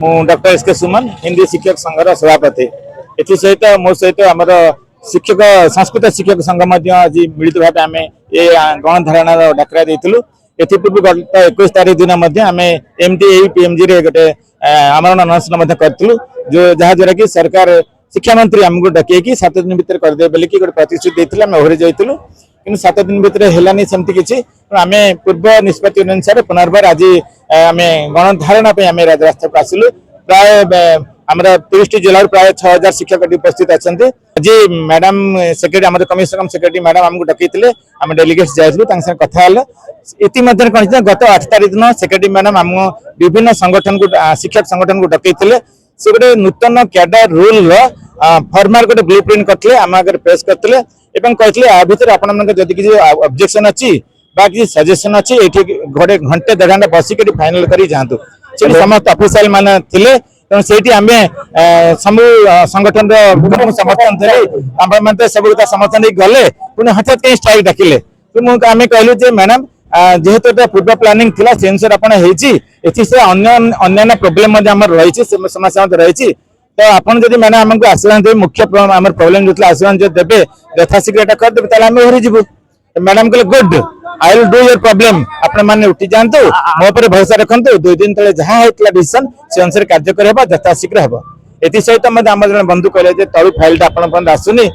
doctor S के सुमन हिंदी शिक्षक संघर सभापति एसहित मो सहित आम शिक्षक संस्कृत शिक्षक संघ आज मिलित भाव आम ये गणधारणा डाकरा देलु एपूर्व गत 21 तारीख दिन आम एमटी पीएमजी गोटे आमरण अनशन करूँ जो जहाद्वारा कि सरकार शिक्षा मंत्री आमको डकई 7 दिन भितर करदे बोलिक गोटे प्रतिश्रुति देते आम ओहरी जाइलु कि 7 दिन भितर है सेमती किसी आम पूर्व निष्पत्ति अनुसार पुनर्बार आज आम गणधारणा आम राजरास्ता को आसिलु प्राय आम 30 जिला प्राय 6000 शिक्षक उपस्थित अच्छा आज मैडम सेक्रेटरी आम कमिशनर सेक्रेटरी मैडम आमको डकई आम डेलीगेट्स जाइलु कथा इतिमध्य कौन गत 8 तारीख दिन सेक्रेटरी मैडम आम विभिन्न संगठन को शिक्षक संगठन को डकई से गोटे नूतन कैडर रूल फॉर्माट गोटे ब्लू प्रिंट करते आम आगे पेश करते कहते आ भर आपड़ी किसी ऑब्जेक्शन अच्छी किसी सजेशन अच्छी ये गोटे घंटे 1.5 घंटा बसिक फाइनल कर जातु समस्त ऑफिशियल माने थिले तेणु से आम सब संगठन समर्थन थे सब समर्थन गले पुणी हठात कहीं स्ट्राइक डाकिले आम कहलु मैडम जेहेतु पूर्व प्लानिंग थिला से अनुसार आपण अन्य प्रोब्लेम रही समस्या रही तो आपन जदि मैंने आमको आशीर्वाद देवे मुख्य आम प्रोब्लेम जो आशीर्वाद देवे यथाशीघ्र करदे आम ओहरी जीवु मैडम कहले good I will do your problem आपण माने उठी जांतु मो पर भरोसा रखंतु 2 दिन तले जहां होतला डिसीजन से अनुसार कार्य करबा यथाशीघ्र हेबो एति सहित हम जन बंधु कहले तळु फाइल आपण पर्यंत आसुनी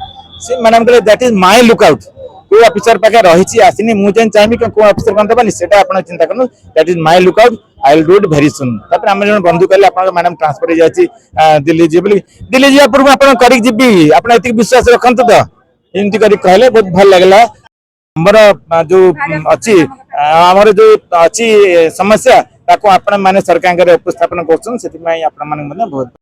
से मैडम कहले दैट इज माय लुकआउट को ऑफिसर पाके रही आसनी मुझे चाहिए कि को ऑफिसर बन देबानी सेटा आपण चिंता करनु that is my lookout I will do it very soon तापर हम जन बंधु कहले आपण मैडम ट्रांसफर हो जाची दिल्ली जी बोली दिल्ली जी पूर्व आपण करी जीबी आपण एति विश्वास रखंतु तो एमती करी कहले बहुत भल लागला हमर जो अच्छी हमर जो अच्छी समस्या ताको आपण माने सरकार के उपस्थापन करछन सेति में आपण माने बहुत